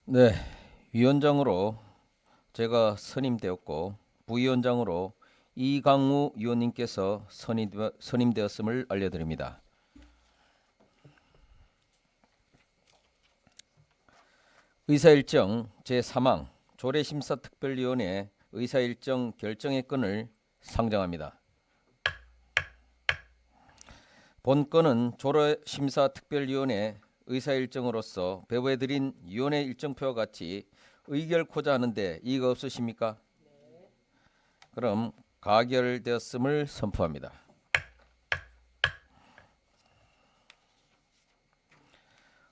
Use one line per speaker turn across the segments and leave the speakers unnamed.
네, 위원장으로 제가 선임되었고 부위원장으로 이강우 위원님께서 선임되었음을 알려드립니다. 의사일정 제3항 조례심사특별위원회 의사일정 결정의 건을 상정합니다. 본 건은 조례심사특별위원회 의사일정으로서 배부해드린 위원회 일정표와 같이 의결코자 하는데 이의가 없으십니까? 그럼 가결되었음을 선포합니다.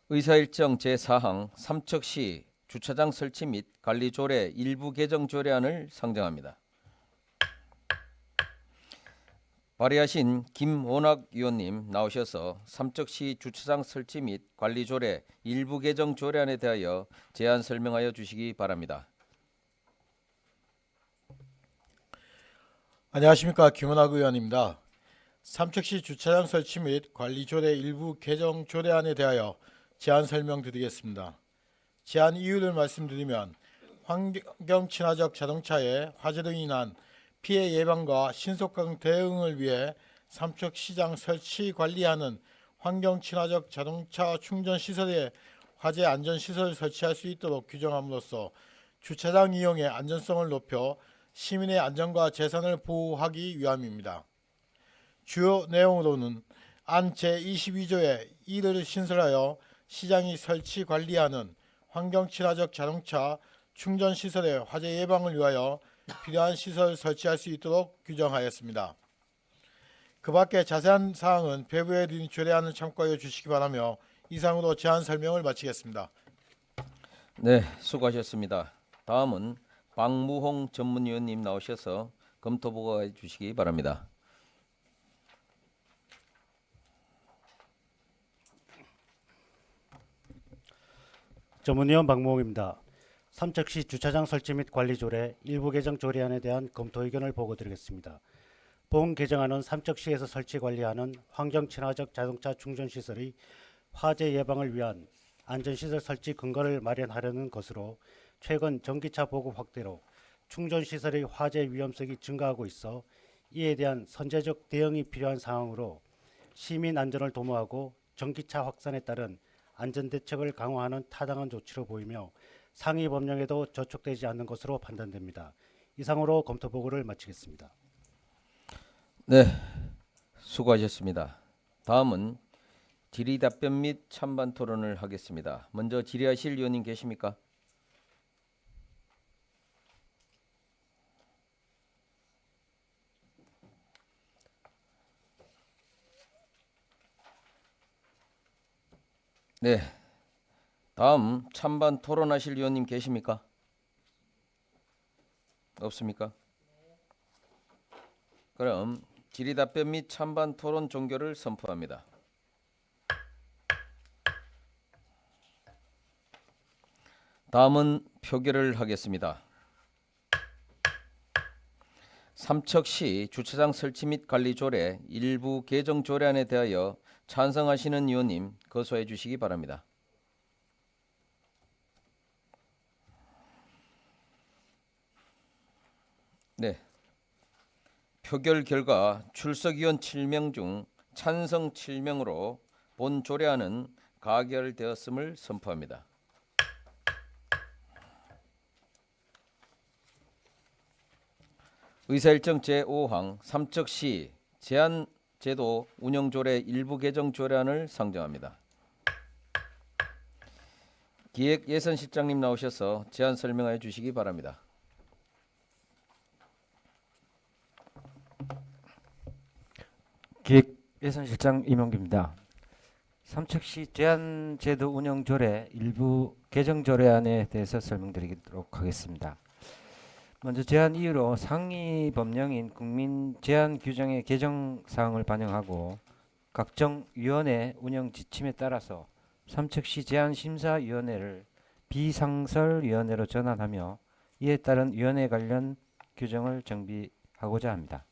의사일정 제4항 삼척시 주차장 설치 및 관리 조례 일부 개정 조례안을 상정합니다. 발의하신 김원학 위원님 나오셔서 삼척시 주차장 설치 및 관리 조례 일부 개정 조례안에 대하여 제안 설명하여 주시기 바랍니다.
안녕하십니까, 김원학 의원입니다. 삼척시 주차장 설치 및 관리 조례 일부 개정 조례안에 대하여 제안 설명드리겠습니다. 제안 이유를 말씀드리면 환경 친화적 자동차에 화재 등이 난 피해 예방과 신속한 대응을 위해 삼척시장 설치 관리하는 환경 친화적 자동차 충전 시설에 화재 안전 시설을 설치할 수 있도록 규정함으로써 주차장 이용의 안전성을 높여 시민의 안전과 재산을 보호하기 위함입니다. 주요 내용으로는 안 제22조에 이를 신설하여 시장이 설치 관리하는 환경 친화적 자동차 충전 시설의 화재 예방을 위하여 필요한 시설을 설치할 수 있도록 규정하였습니다. 그 밖에 자세한 사항은 배부해 드린 조례안을 참고하여 주시기 바라며 이상으로 제안 설명을 마치겠습니다.
네, 수고하셨습니다. 다음은 박무홍 전문위원님 나오셔서 검토 보고해 주시기 바랍니다.
전문위원 박무홍입니다. 삼척시 주차장 설치 및 관리 조례 일부 개정 조례안에 대한 검토 의견을 보고드리겠습니다. 본 개정안은 삼척시에서 설치 관리하는 환경 친화적 자동차 충전 시설의 화재 예방을 위한 안전시설 설치 근거를 마련하려는 것으로 최근 전기차 보급 확대로 충전 시설의 화재 위험성이 증가하고 있어 이에 대한 선제적 대응이 필요한 상황으로 시민 안전을 도모하고 전기차 확산에 따른 안전대책을 강화하는 타당한 조치로 보이며 상위 법령에도 저촉되지 않는 것으로 판단됩니다. 이상으로 검토 보고를 마치겠습니다.
네, 수고하셨습니다. 다음은 질의 답변 및 찬반 토론을 하겠습니다. 먼저 질의하실 위원님 계십니까? 네, 다음 찬반 토론하실 위원님 계십니까? 없습니까? 그럼 질의 답변 및 찬반 토론 종결을 선포합니다. 다음은 표결을 하겠습니다. 삼척시 주차장 설치 및 관리 조례 일부 개정 조례안에 대하여 찬성하시는 위원님 거소해 주시기 바랍니다. 네. 표결 결과 출석위원 7명 중 찬성 7명으로 본 조례안은 가결되었음을 선포합니다. 의사일정 제5항 삼척시 제한제도 운영조례 일부 개정 조례안을 상정합니다. 기획예산실장님 나오셔서 제안 설명해 주시기 바랍니다.
기획예산실장 임용규입니다. 삼척시 제한제도 운영조례 일부 개정조례안에 대해서 설명드리도록 하겠습니다. 먼저 제안 이유로 상위 법령인 국민제한규정의 개정사항을 반영하고 각종 위원회 운영 지침에 따라서 삼척시 제한심사위원회를 비상설위원회로 전환하며 이에 따른 위원회 관련 규정을 정비하고자 합니다.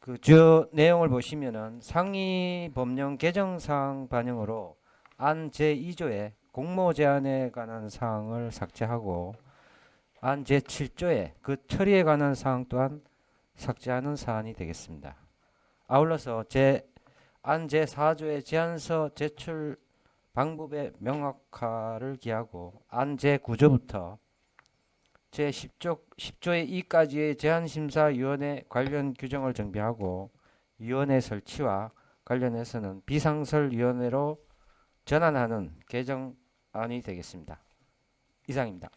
그 주요 내용을 보시면은 상위 법령 개정사항 반영으로 안 제2조에 공모 제한에 관한 사항을 삭제하고 안 제7조의 그 처리에 관한 사항 또한 삭제하는 사안이 되겠습니다. 아울러서 안 제4조의 제안서 제출 방법의 명확화를 기하고 안 제9조부터 제10조의 2까지의 제한심사위원회 관련 규정을 정비하고 위원회 설치와 관련해서는 비상설위원회로 전환하는 개정안이 되겠습니다. 이상입니다.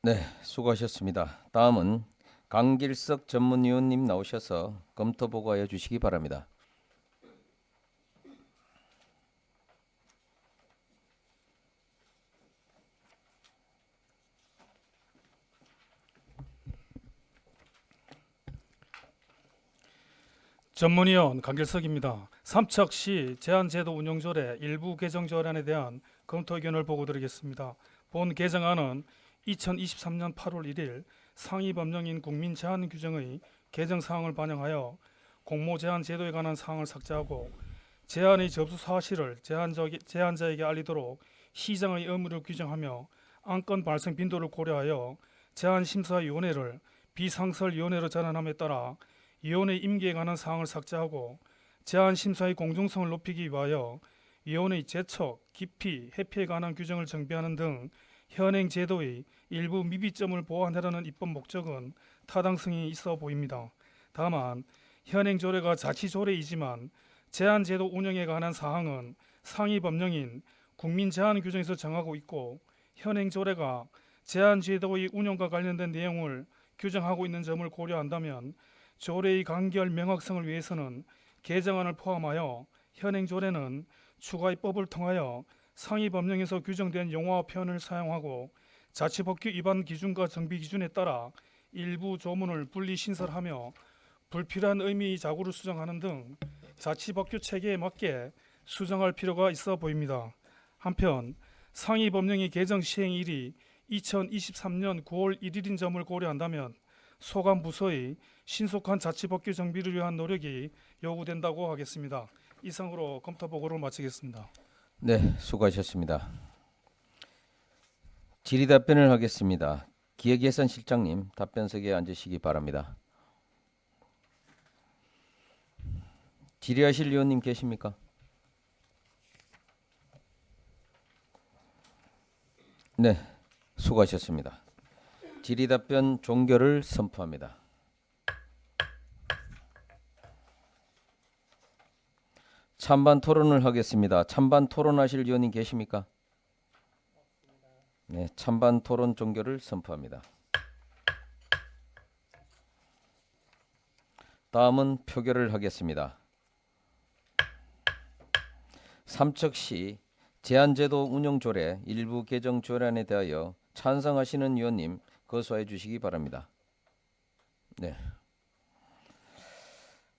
네, 수고하셨습니다. 다음은 강길석 전문위원님 나오셔서 검토 보고하여 주시기 바랍니다.
전문위원 강길석입니다. 삼척시 제한제도 운영조례 일부 개정 조례안에 대한 검토 의견을 보고드리겠습니다. 본 개정안은 2023년 8월 1일 상위 법령인 국민 제한 규정의 개정 사항을 반영하여 공모 제한 제도에 관한 사항을 삭제하고 제한의 접수 사실을 제한자에게 알리도록 시장의 의무를 규정하며 안건 발생 빈도를 고려하여 제한심사위원회를 비상설위원회로 전환함에 따라 위원회 임기에 관한 사항을 삭제하고 제한심사의 공정성을 높이기 위하여 위원회의 제척, 기피, 회피에 관한 규정을 정비하는 등 현행 제도의 일부 미비점을 보완하려는 입법 목적은 타당성이 있어 보입니다. 다만 현행 조례가 자치조례이지만 제한제도 운영에 관한 사항은 상위 법령인 국민제한 규정에서 정하고 있고 현행 조례가 제한제도의 운영과 관련된 내용을 규정하고 있는 점을 고려한다면 조례의 간결 명확성을 위해서는 개정안을 포함하여 현행 조례는 추가 입법을 통하여 상위 법령에서 규정된 용어와 표현을 사용하고 자치법규 위반 기준과 정비 기준에 따라 일부 조문을 분리 신설하며 불필요한 의미의 자구를 수정하는 등 자치법규 체계에 맞게 수정할 필요가 있어 보입니다. 한편 상위 법령의 개정 시행일이 2023년 9월 1일인 점을 고려한다면 소관 부서의 신속한 자치법규 정비를 위한 노력이 요구된다고 하겠습니다. 이상으로 검토 보고를 마치겠습니다.
네, 수고하셨습니다. 질의 답변을 하겠습니다. 기획예산실장님 답변석에 앉으시기 바랍니다. 질의하실 위원님 계십니까? 네, 수고하셨습니다. 질의 답변 종결을 선포합니다. 찬반 토론을 하겠습니다. 찬반 토론하실 위원님 계십니까? 네, 찬반 토론 종결을 선포합니다. 다음은 표결을 하겠습니다. 삼척시 제한제도 운영조례 일부 개정 조례안에 대하여 찬성하시는 위원님 거수하여 주시기 바랍니다. 네.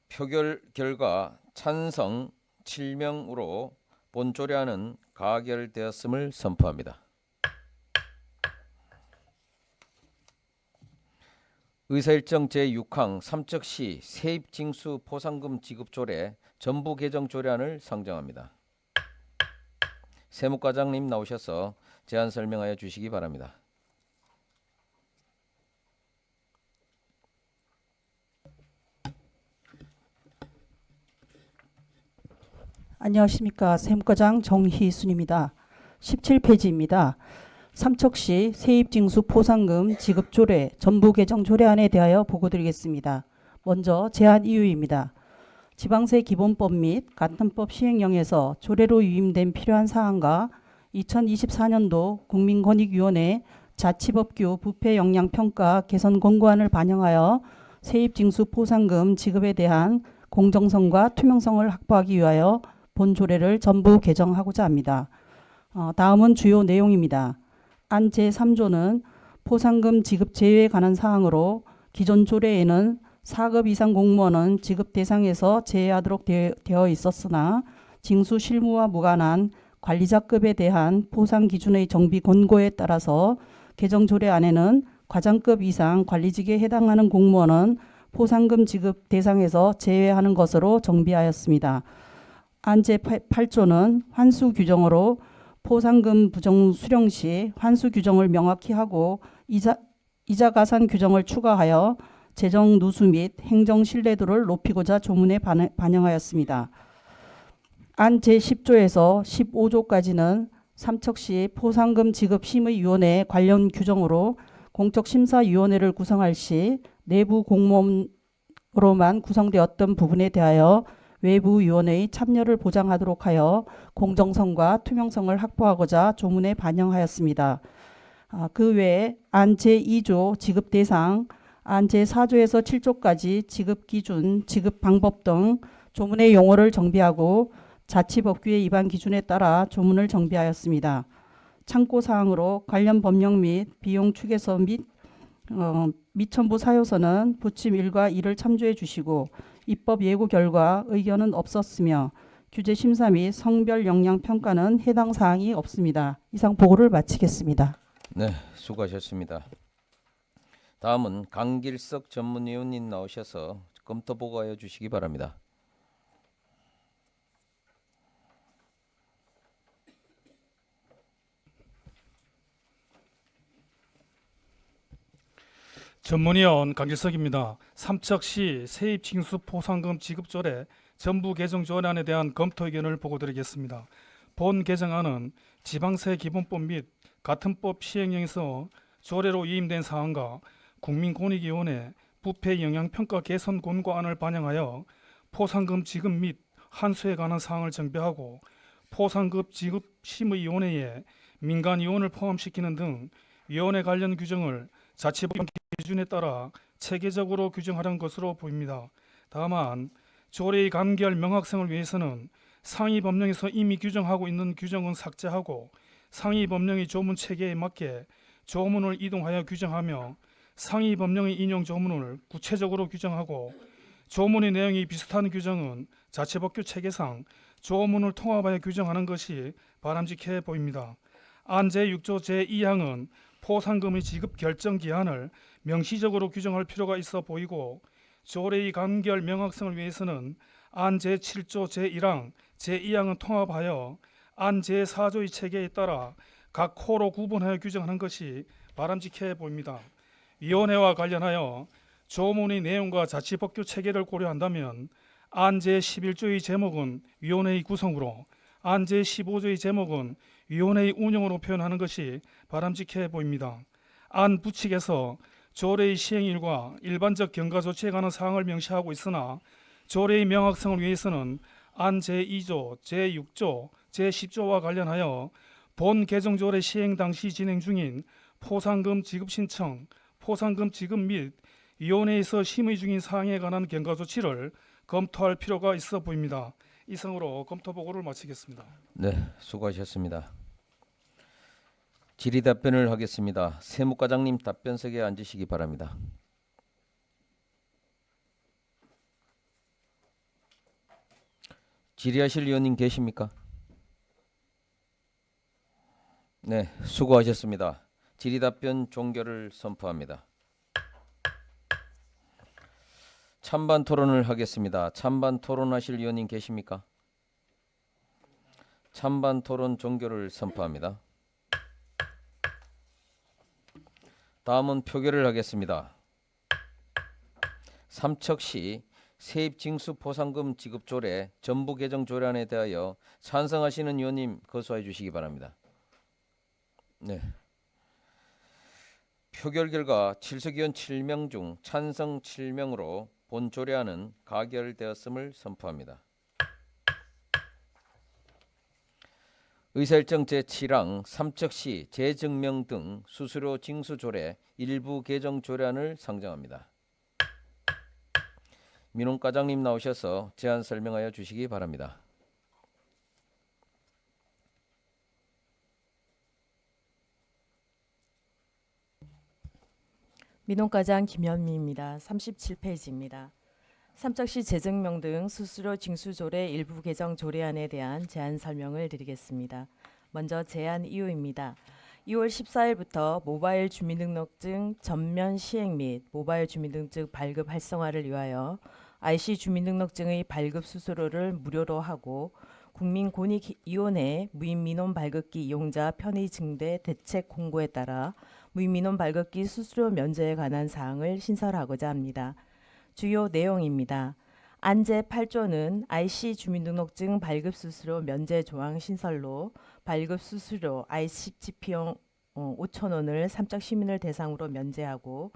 표결 결과 찬성 7명으로 본 조례안은 가결되었음을 선포합니다. 의사일정 제6항 삼척시 세입징수 포상금 지급 조례 전부 개정 조례안을 상정합니다. 세무과장님 나오셔서 제안 설명하여 주시기 바랍니다.
안녕하십니까. 세무과장 정희순입니다. 17페이지입니다. 삼척시 세입징수 포상금 지급조례 전부 개정 조례안에 대하여 보고드리겠습니다. 먼저 제안 이유입니다. 지방세 기본법 및 간편법 시행령에서 조례로 위임된 필요한 사항과 2024년도 국민권익위원회 자치법규 부패 역량 평가 개선 권고안을 반영하여 세입징수 포상금 지급에 대한 공정성과 투명성을 확보하기 위하여 본 조례를 전부 개정하고자 합니다. 다음은 주요 내용입니다. 안 제3조는 포상금 지급 제외에 관한 사항으로 기존 조례에는 4급 이상 공무원은 지급 대상에서 제외하도록 되어 있었으나 징수 실무와 무관한 관리자급에 대한 포상 기준의 정비 권고에 따라서 개정 조례안에는 과장급 이상 관리직에 해당하는 공무원은 포상금 지급 대상에서 제외하는 것으로 정비하였습니다. 안 제8조는 환수 규정으로 포상금 부정 수령 시 환수 규정을 명확히 하고 이자 가산 규정을 추가하여 재정 누수 및 행정 신뢰도를 높이고자 조문에 반영하였습니다. 안 제10조에서 15조까지는 삼척시 포상금 지급 심의위원회 관련 규정으로 공적심사위원회를 구성할 시 내부 공무원으로만 구성되었던 부분에 대하여 외부위원회의 참여를 보장하도록 하여 공정성과 투명성을 확보하고자 조문에 반영하였습니다. 그 외에 안 제2조 지급 대상, 안 제4조에서 7조까지 지급 기준, 지급 방법 등 조문의 용어를 정비하고 자치법규의 위반 기준에 따라 조문을 정비하였습니다. 참고사항으로 관련 법령 및 비용 추계서 및 미첨부 사유서는 부침 1과 2를 참조해 주시고 입법 예고 결과 의견은 없었으며 규제 심사 및 성별 역량 평가는 해당 사항이 없습니다. 이상 보고를 마치겠습니다.
네, 수고하셨습니다. 다음은 강길석 전문위원님 나오셔서 검토 보고하여 주시기 바랍니다.
전문위원 강길석입니다. 삼척시 세입징수 포상금 지급조례 전부 개정 조례안에 대한 검토 의견을 보고드리겠습니다. 본 개정안은 지방세 기본법 및 같은 법 시행령에서 조례로 위임된 사항과 국민권익위원회 부패 영향평가 개선 권고안을 반영하여 포상금 지급 및 환수에 관한 사항을 정비하고 포상금 지급 심의위원회에 민간위원을 포함시키는 등 위원회 관련 규정을 자치법 기준에 따라 체계적으로 규정하는 것으로 보입니다. 다만 조례의 간결 명확성을 위해서는 상위 법령에서 이미 규정하고 있는 규정은 삭제하고 상위 법령의 조문 체계에 맞게 조문을 이동하여 규정하며 상위 법령의 인용 조문을 구체적으로 규정하고 조문의 내용이 비슷한 규정은 자치법규 체계상 조문을 통합하여 규정하는 것이 바람직해 보입니다. 안 제6조 제2항은 포상금의 지급 결정 기한을 명시적으로 규정할 필요가 있어 보이고 조례의 간결 명확성을 위해서는 안 제7조 제1항, 제2항은 통합하여 안 제4조의 체계에 따라 각 호로 구분하여 규정하는 것이 바람직해 보입니다. 위원회와 관련하여 조문의 내용과 자치법규 체계를 고려한다면 안 제11조의 제목은 위원회의 구성으로 안 제15조의 제목은 위원회의 운영으로 표현하는 것이 바람직해 보입니다. 안 부칙에서 조례의 시행일과 일반적 경과 조치에 관한 사항을 명시하고 있으나 조례의 명확성을 위해서는 안 제2조, 제6조, 제10조와 관련하여 본 개정조례 시행 당시 진행 중인 포상금 지급 신청, 포상금 지급 및 위원회에서 심의 중인 사항에 관한 경과 조치를 검토할 필요가 있어 보입니다. 이상으로 검토 보고를 마치겠습니다.
네, 수고하셨습니다. 질의 답변을 하겠습니다. 세무과장님 답변석에 앉으시기 바랍니다. 질의하실 위원님 계십니까? 네, 수고하셨습니다. 질의 답변 종결을 선포합니다. 찬반 토론을 하겠습니다. 찬반 토론하실 위원님 계십니까? 찬반 토론 종결을 선포합니다. 다음은 표결을 하겠습니다. 삼척시 세입징수 포상금 지급조례 전부 개정 조례안에 대하여 찬성하시는 위원님 거수해 주시기 바랍니다. 네. 표결 결과 출석위원 7명 중 찬성 7명으로 본 조례안은 가결되었음을 선포합니다. 의사일정 제7항 삼척시 재증명 등 수수료 징수 조례 일부 개정 조례안을 상정합니다. 민원과장님 나오셔서 제안 설명하여 주시기 바랍니다.
민원과장 김현미입니다. 37페이지입니다. 삼척시 재증명 등 수수료 징수조례 일부 개정 조례안에 대한 제안 설명을 드리겠습니다. 먼저 제안 이유입니다. 2월 14일부터 모바일 주민등록증 전면 시행 및 모바일 주민등록증 발급 활성화를 위하여 IC 주민등록증의 발급 수수료를 무료로 하고 국민권익위원회 무인민원 발급기 이용자 편의 증대 대책 공고에 따라 무인민원 발급기 수수료 면제에 관한 사항을 신설하고자 합니다. 주요 내용입니다. 안제 8조는 IC 주민등록증 발급 수수료 면제 조항 신설로 발급 수수료 ICGP용 5,000원을 삼척 시민을 대상으로 면제하고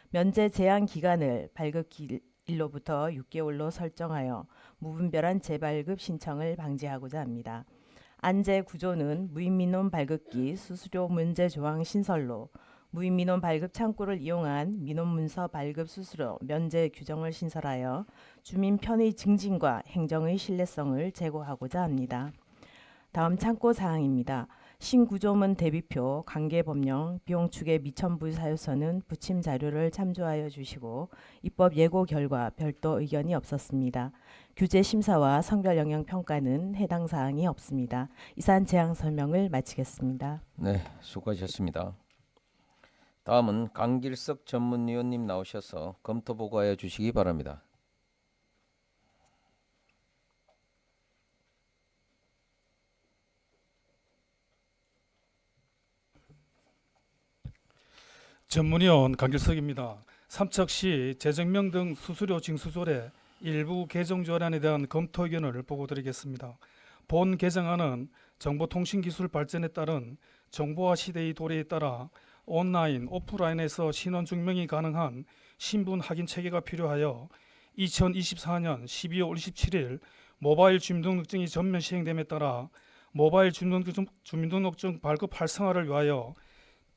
면제 제한 기간을 발급 일로부터 6개월로 설정하여 무분별한 재발급 신청을 방지하고자 합니다. 안제 9조는 무인민원 발급기 수수료 면제 조항 신설로 무인민원 발급 창구를 이용한 민원문서 발급 수수료 면제 규정을 신설하여 주민 편의 증진과 행정의 신뢰성을 제고하고자 합니다. 다음 참고 사항입니다. 신구조문 대비표, 관계법령, 비용축의 미첨부 사유서는 부침 자료를 참조하여 주시고 입법 예고 결과 별도 의견이 없었습니다. 규제 심사와 성별 영향 평가는 해당 사항이 없습니다. 이상 제안 설명을 마치겠습니다.
네, 수고하셨습니다. 다음은 강길석 전문위원님 나오셔서 검토 보고하여 주시기 바랍니다.
전문위원 강길석입니다. 삼척시 재정명 등 수수료 징수조례 일부 개정 조례안에 대한 검토 의견을 보고드리겠습니다. 본 개정안은 정보통신기술 발전에 따른 정보화 시대의 도래에 따라 온라인, 오프라인에서 신원 증명이 가능한 신분 확인 체계가 필요하여 2024년 12월 27일 모바일 주민등록증이 전면 시행됨에 따라 모바일 주민등록증 발급 활성화를 위하여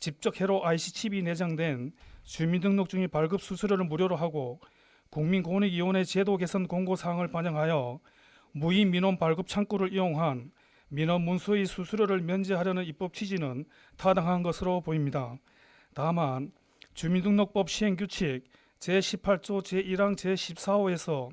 직접 회로 IC칩이 내장된 주민등록증의 발급 수수료를 무료로 하고 국민권익위원회 제도 개선 공고사항을 반영하여 무인 민원 발급 창구를 이용한 민원 문서의 수수료를 면제하려는 입법 취지는 타당한 것으로 보입니다. 다만 주민등록법 시행규칙 제18조 제1항 제14호에서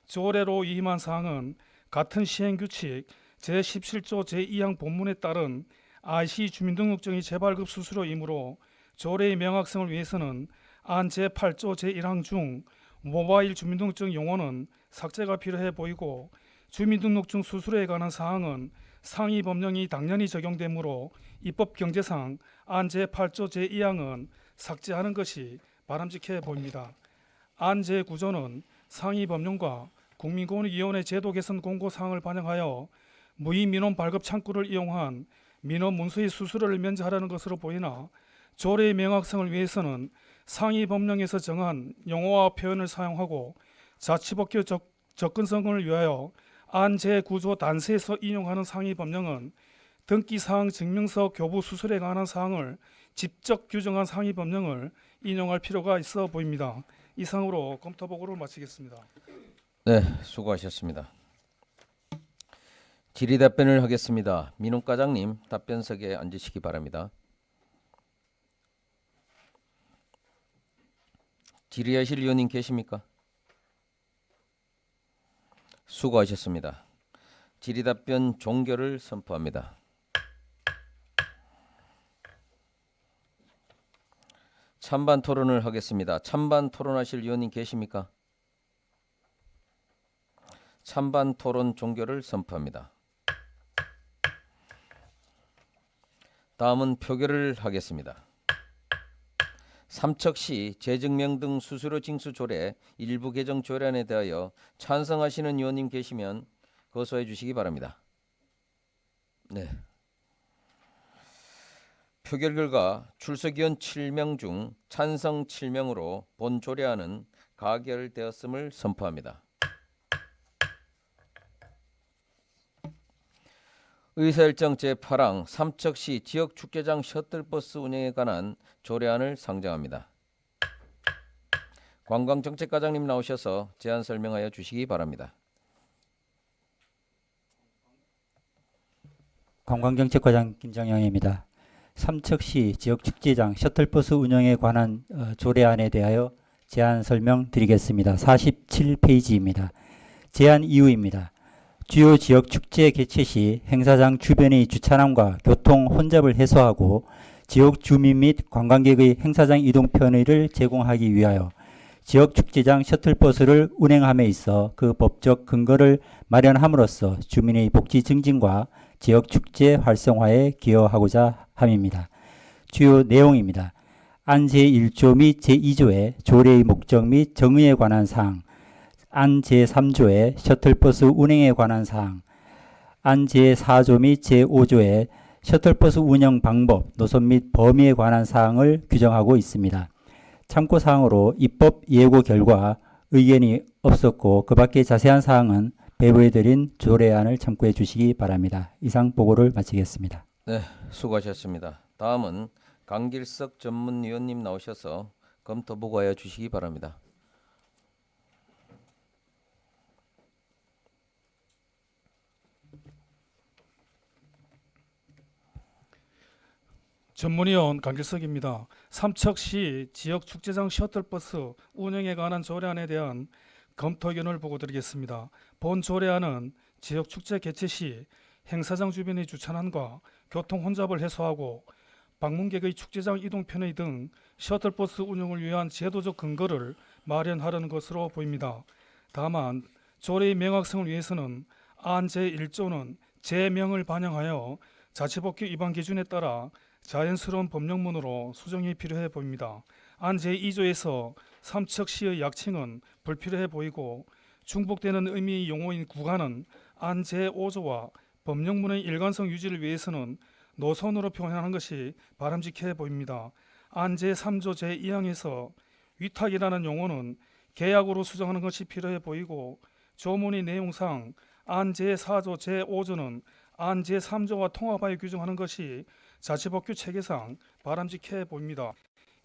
조례로 위임한 사항은 같은 시행규칙 제17조 제2항 본문에 따른 IC 주민등록증의 재발급 수수료이므로 조례의 명확성을 위해서는 안 제8조 제1항 중 모바일 주민등록증 용어는 삭제가 필요해 보이고 주민등록증 수수료에 관한 사항은 상위 법령이 당연히 적용되므로 입법 경제상 안 제8조 제2항은 삭제하는 것이 바람직해 보입니다. 안 제9조는 상위 법령과 국민권익위원회 제도 개선 공고 사항을 반영하여 무인 민원 발급 창구를 이용한 민원 문서의 수수료를 면제하라는 것으로 보이나 조례의 명확성을 위해서는 상위 법령에서 정한 용어와 표현을 사용하고 자치법규 접근성을 위하여 안 제9조 단서에서 인용하는 상위 법령은 등기사항 증명서 교부 수수료에 관한 사항을 직접 규정한 상위 법령을 인용할 필요가 있어 보입니다. 이상으로 검토 보고를 마치겠습니다.
네, 수고하셨습니다. 질의 답변을 하겠습니다. 민원과장님 답변석에 앉으시기 바랍니다. 질의하실 위원님 계십니까? 수고하셨습니다. 질의 답변 종결을 선포합니다. 찬반 토론을 하겠습니다. 찬반 토론하실 위원님 계십니까? 찬반 토론 종결을 선포합니다. 다음은 표결을 하겠습니다. 삼척시 재증명 등 수수료 징수 조례 일부 개정 조례안에 대하여 찬성하시는 위원님 계시면 거소해 주시기 바랍니다. 네. 표결 결과 출석위원 7명 중 찬성 7명으로 본 조례안은 가결되었음을 선포합니다. 의사일정 제8항 삼척시 지역축제장 셔틀버스 운영에 관한 조례안을 상정합니다. 관광정책과장님 나오셔서 제안 설명하여 주시기 바랍니다.
관광정책과장 김정영입니다. 삼척시 지역축제장 셔틀버스 운영에 관한 조례안에 대하여 제안 설명드리겠습니다. 47페이지입니다. 제안 이유입니다. 주요 지역 축제 개최 시 행사장 주변의 주차량과 교통 혼잡을 해소하고 지역 주민 및 관광객의 행사장 이동 편의를 제공하기 위하여 지역축제장 셔틀버스를 운행함에 있어 그 법적 근거를 마련함으로써 주민의 복지 증진과 지역축제 활성화에 기여하고자 함입니다. 주요 내용입니다. 안 제1조 및 제2조의 조례의 목적 및 정의에 관한 사항, 안 제3조의 셔틀버스 운행에 관한 사항, 안 제4조 및 제5조의 셔틀버스 운영 방법, 노선 및 범위에 관한 사항을 규정하고 있습니다. 참고사항으로 입법 예고 결과 의견이 없었고 그 밖의 자세한 사항은 배부해드린 조례안을 참고해 주시기 바랍니다. 이상 보고를 마치겠습니다.
네, 수고하셨습니다. 다음은 강길석 전문위원님 나오셔서 검토 보고하여 주시기 바랍니다.
전문위원 강길석입니다. 삼척시 지역축제장 셔틀버스 운영에 관한 조례안에 대한 검토 의견을 보고드리겠습니다. 본 조례안은 지역축제 개최 시 행사장 주변의 주차난과 교통 혼잡을 해소하고 방문객의 축제장 이동 편의 등 셔틀버스 운영을 위한 제도적 근거를 마련하려는 것으로 보입니다. 다만 조례의 명확성을 위해서는 안 제1조는 제명을 반영하여 자치법규 위반 기준에 따라 자연스러운 법령문으로 수정이 필요해 보입니다. 안 제2조에서 삼척시의 약칭은 불필요해 보이고 중복되는 의미의 용어인 구간은 안 제5조와 법령문의 일관성 유지를 위해서는 노선으로 표현하는 것이 바람직해 보입니다. 안 제3조 제2항에서 위탁이라는 용어는 계약으로 수정하는 것이 필요해 보이고 조문의 내용상 안 제4조 제5조는 안 제3조와 통합하여 규정하는 것이 자치법규 체계상 바람직해 보입니다.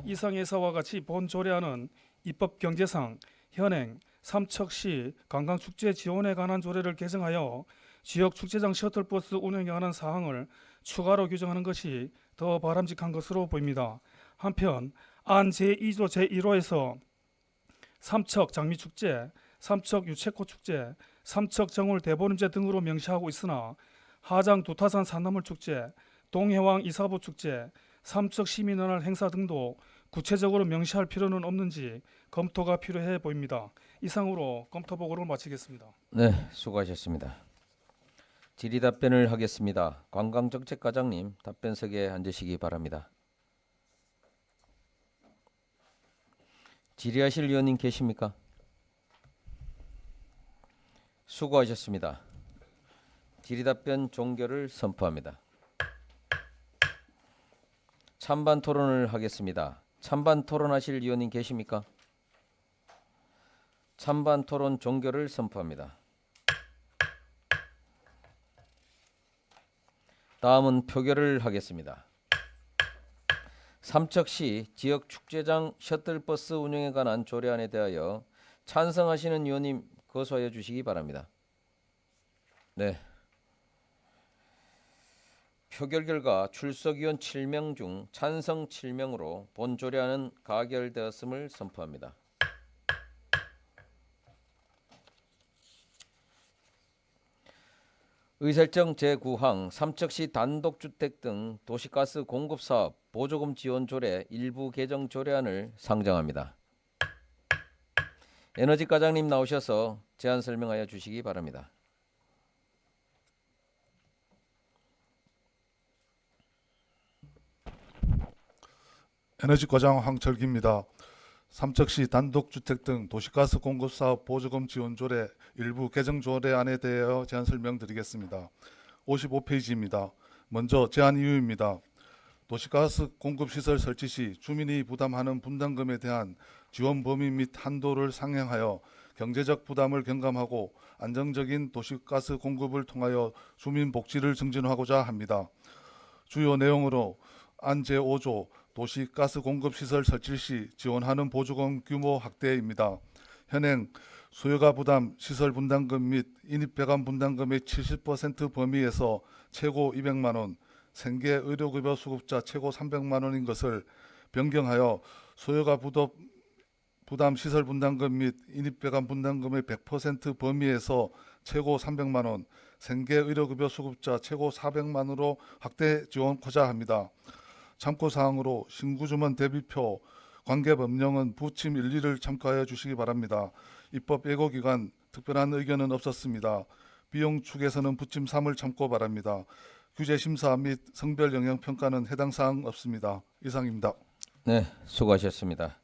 이상에서와 같이 본 조례안은 입법 경제상 현행 삼척시 관광축제 지원에 관한 조례를 개정하여 지역축제장 셔틀버스 운영에 관한 사항을 추가로 규정하는 것이 더 바람직한 것으로 보입니다. 한편 안 제2조 제1호에서 삼척 장미축제, 삼척 유채꽃축제, 삼척 정월 대보름제 등으로 명시하고 있으나 하장 두타산 산나물축제, 동해왕 이사부축제, 삼척 시민원활 행사 등도 구체적으로 명시할 필요는 없는지 검토가 필요해 보입니다. 이상으로 검토 보고를 마치겠습니다.
네, 수고하셨습니다. 질의답변을 하겠습니다. 관광정책과장님 답변석에 앉으시기 바랍니다. 질의하실 위원님 계십니까? 수고하셨습니다. 질의답변 종결을 선포합니다. 찬반 토론을 하겠습니다. 찬반 토론하실 위원님 계십니까? 찬반 토론 종결을 선포합니다. 다음은 표결을 하겠습니다. 삼척시 지역축제장 셔틀버스 운영에 관한 조례안에 대하여 찬성하시는 위원님 거소하여 주시기 바랍니다. 네. 표결 결과 출석위원 7명 중 찬성 7명으로 본 조례안은 가결되었음을 선포합니다. 의설정 제9항 삼척시 단독주택 등 도시가스 공급사업 보조금 지원 조례 일부 개정 조례안을 상정합니다. 에너지과장님 나오셔서 제안 설명하여 주시기 바랍니다.
에너지과장 황철기입니다. 삼척시 단독주택 등 도시가스 공급사업 보조금 지원 조례 일부 개정 조례안에 대하여 제안 설명드리겠습니다. 55페이지입니다. 먼저 제안 이유입니다. 도시가스 공급시설 설치 시 주민이 부담하는 분담금에 대한 지원 범위 및 한도를 상향하여 경제적 부담을 경감하고 안정적인 도시가스 공급을 통하여 주민 복지를 증진하고자 합니다. 주요 내용으로 안 제5조 도시가스 공급시설 설치 시 지원하는 보조금 규모 확대입니다. 현행 수요가 부담 시설 분담금 및 인입배관 분담금의 70% 범위에서 최고 200만 원, 생계 의료급여 수급자 최고 300만 원인 것을 변경하여 수요가 부담 시설 분담금 및 인입배관 분담금의 100% 범위에서 최고 300만 원, 생계 의료급여 수급자 최고 400만 원으로 확대 지원하고자 합니다. 참고사항으로 신구주문 대비표 관계 법령은 부침 일리를 참고하여 주시기 바랍니다. 입법 예고기간 특별한 의견은 없었습니다. 비용 축에서는 부침 3을 참고 바랍니다. 규제 심사 및 성별 영향 평가는 해당 사항 없습니다. 이상입니다.
네, 수고하셨습니다.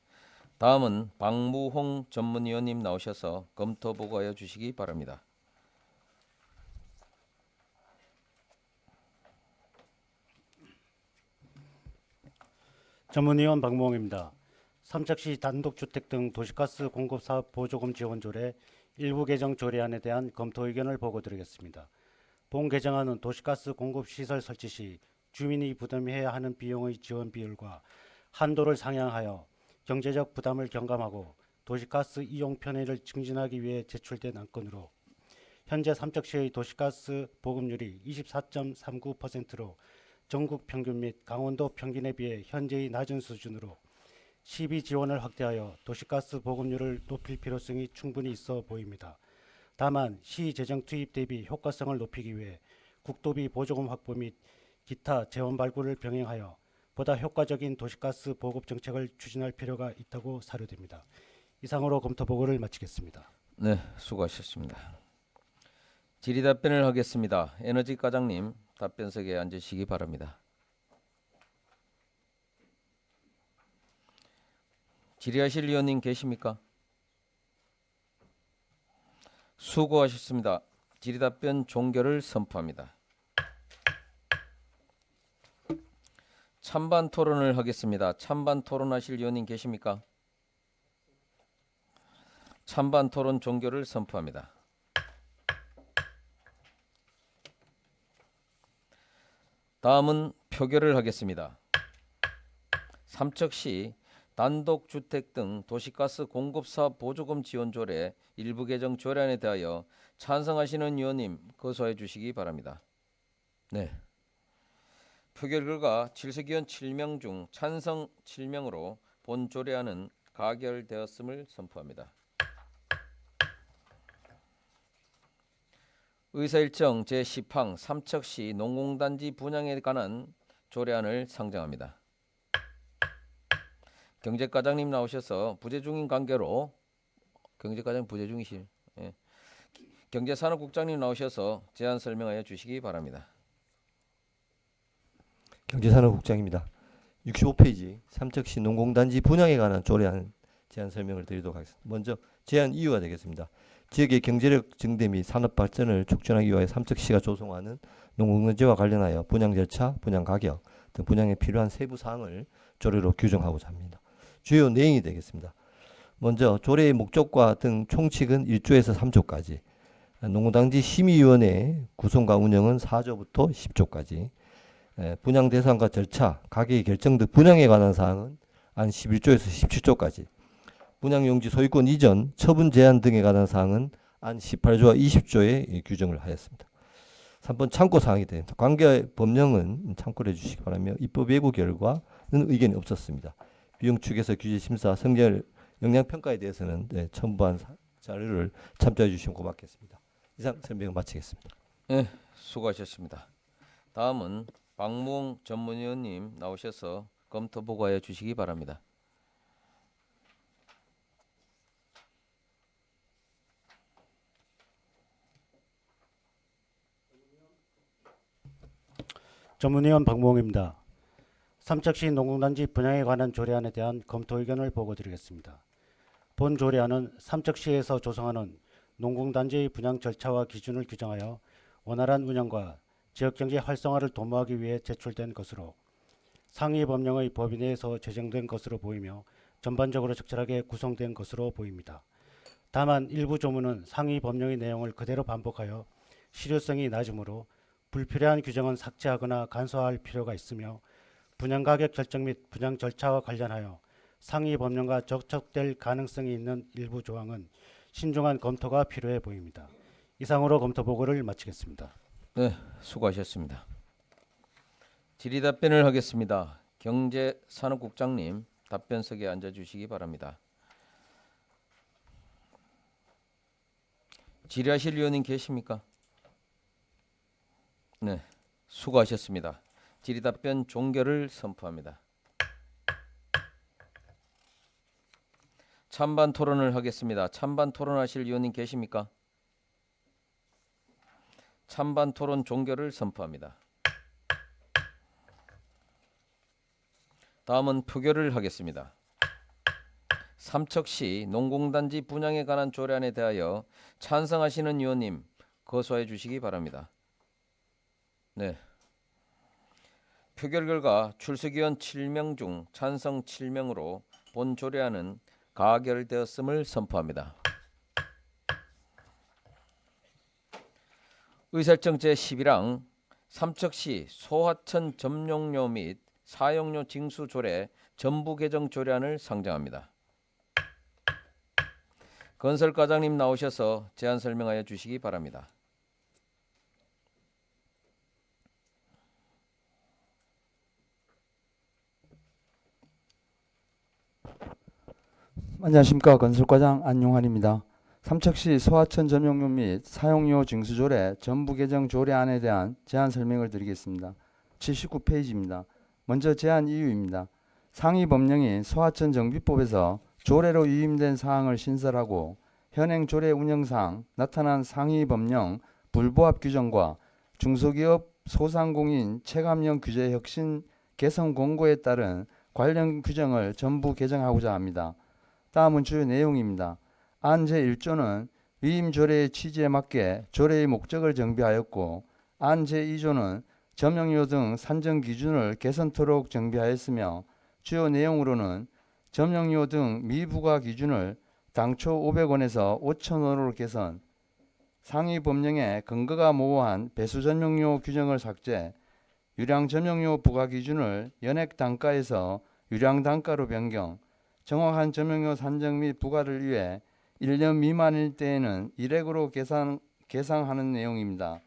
다음은 박무홍 전문위원님 나오셔서 검토 보고하여 주시기 바랍니다.
전문위원 박무홍입니다. 삼척시 단독주택 등 도시가스 공급 사업 보조금 지원 조례 일부 개정 조례안에 대한 검토 의견을 보고드리겠습니다. 본 개정안은 도시가스 공급 시설 설치 시 주민이 부담해야 하는 비용의 지원 비율과 한도를 상향하여 경제적 부담을 경감하고 도시가스 이용 편의를 증진하기 위해 제출된 안건으로 현재 삼척시의 도시가스 보급률이 24.39%로 전국 평균 및 강원도 평균에 비해 현재의 낮은 수준으로 시비 지원을 확대하여 도시가스 보급률을 높일 필요성이 충분히 있어 보입니다. 다만 시 재정 투입 대비 효과성을 높이기 위해 국도비 보조금 확보 및 기타 재원 발굴을 병행하여 보다 효과적인 도시가스 보급 정책을 추진할 필요가 있다고 사료됩니다. 이상으로 검토 보고를 마치겠습니다.
네, 수고하셨습니다. 질의 답변을 하겠습니다. 에너지 과장님 답변석에 앉으시기 바랍니다. 질의하실 위원님 계십니까? 수고하셨습니다. 질의 답변 종결을 선포합니다. 찬반 토론을 하겠습니다. 찬반 토론하실 위원님 계십니까? 찬반 토론 종결을 선포합니다. 다음은 표결을 하겠습니다. 삼척시 단독주택 등 도시가스 공급사업 보조금 지원 조례 일부 개정 조례안에 대하여 찬성하시는 위원님 거소해 주시기 바랍니다. 네. 표결 결과 질석위원 7명 중 찬성 7명으로 본 조례안은 가결되었음을 선포합니다. 의사일정 제10항 삼척시 농공단지 분양에 관한 조례안을 상정합니다. 경제과장님 나오셔서 부재 중인 관계로 경제과장 부재 중이실 경제산업국장님 나오셔서 제안 설명하여 주시기 바랍니다.
경제산업국장입니다. 65페이지 삼척시 농공단지 분양에 관한 조례안 제안 설명을 드리도록 하겠습니다. 먼저 제안 이유가 되겠습니다. 지역의 경제력 증대 및 산업 발전을 촉진하기 위하여 삼척시가 조성하는 농공단지와 관련하여 분양 절차, 분양 가격 등 분양에 필요한 세부 사항을 조례로 규정하고자 합니다. 주요 내용이 되겠습니다. 먼저 조례의 목적과 등 총칙은 1조에서 3조까지, 농공단지 심의위원회 구성과 운영은 4조부터 10조까지, 분양 대상과 절차, 가격의 결정 등 분양에 관한 사항은 안 11조에서 17조까지, 분양용지 소유권 이전, 처분 제한 등에 관한 사항은 안 18조와 20조에 규정을 하였습니다. 3번 참고 사항이 됩니다. 관계 법령은 참고를 해주시기 바라며 입법 예고 결과는 의견이 없었습니다. 비용 축에서 규제 심사, 성별 영향 평가에 대해서는 첨부한 자료를 참조해 주시면 고맙겠습니다. 이상 설명을 마치겠습니다.
네, 수고하셨습니다. 다음은 박무홍 전문위원님 나오셔서 검토 보고하여 주시기 바랍니다.
전문위원 박무홍입니다. 삼척시 농공단지 분양에 관한 조례안에 대한 검토 의견을 보고드리겠습니다. 본 조례안은 삼척시에서 조성하는 농공단지의 분양 절차와 기준을 규정하여 원활한 운영과 지역경제 활성화를 도모하기 위해 제출된 것으로 상위 법령의 법인 내에서 제정된 것으로 보이며 전반적으로 적절하게 구성된 것으로 보입니다. 다만 일부 조문은 상위 법령의 내용을 그대로 반복하여 실효성이 낮으므로 불필요한 규정은 삭제하거나 간소화할 필요가 있으며 분양가격 결정 및 분양 절차와 관련하여 상위 법령과 접촉될 가능성이 있는 일부 조항은 신중한 검토가 필요해 보입니다. 이상으로 검토 보고를 마치겠습니다.
네, 수고하셨습니다. 질의 답변을 하겠습니다. 경제산업국장님 답변석에 앉아주시기 바랍니다. 질의하실 위원님 계십니까? 네, 수고하셨습니다. 질의 답변 종결을 선포합니다. 찬반 토론을 하겠습니다. 찬반 토론하실 위원님 계십니까? 찬반 토론 종결을 선포합니다. 다음은 표결을 하겠습니다. 삼척시 농공단지 분양에 관한 조례안에 대하여 찬성하시는 위원님 거소해 주시기 바랍니다. 네. 표결 결과 출석위원 7명 중 찬성 7명으로 본 조례안은 가결되었음을 선포합니다. 의사일정 제11항 삼척시 소하천 점용료 및 사용료 징수 조례 전부 개정 조례안을 상정합니다. 건설과장님 나오셔서 제안 설명하여 주시기 바랍니다.
안녕하십니까. 건설과장 안용환입니다. 삼척시 소하천 점용료 및 사용료 징수조례 전부 개정 조례안에 대한 제안 설명을 드리겠습니다. 79페이지입니다. 먼저 제안 이유입니다. 상위 법령인 소하천 정비법에서 조례로 위임된 사항을 신설하고 현행 조례 운영상 나타난 상위 법령 불부합 규정과 중소기업 소상공인 체감형 규제 혁신 개선 공고에 따른 관련 규정을 전부 개정하고자 합니다. 다음은 주요 내용입니다. 안 제1조는 위임 조례의 취지에 맞게 조례의 목적을 정비하였고 안 제2조는 점용료 등 산정 기준을 개선토록 정비하였으며 주요 내용으로는 점용료 등 미부과 기준을 당초 500원에서 5,000원으로 개선, 상위 법령에 근거가 모호한 배수 점용료 규정을 삭제, 유량 점용료 부과 기준을 연액 단가에서 유량 단가로 변경, 정확한 점용료 산정 및 부과를 위해 1년 미만일 때에는 일액으로 계상하는 내용입니다.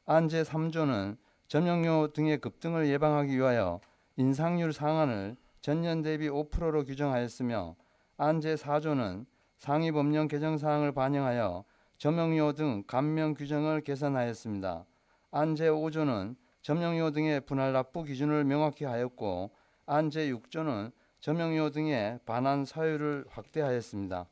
안 제3조는 점용료 등의 급등을 예방하기 위하여 인상률 상한을 전년 대비 5%로 규정하였으며 안 제4조는 상위 법령 개정 사항을 반영하여 점용료 등 감면 규정을 개선하였습니다. 안 제5조는 점용료 등의 분할 납부 기준을 명확히 하였고 안 제6조는 점용료 등의 반환 사유를 확대하였습니다.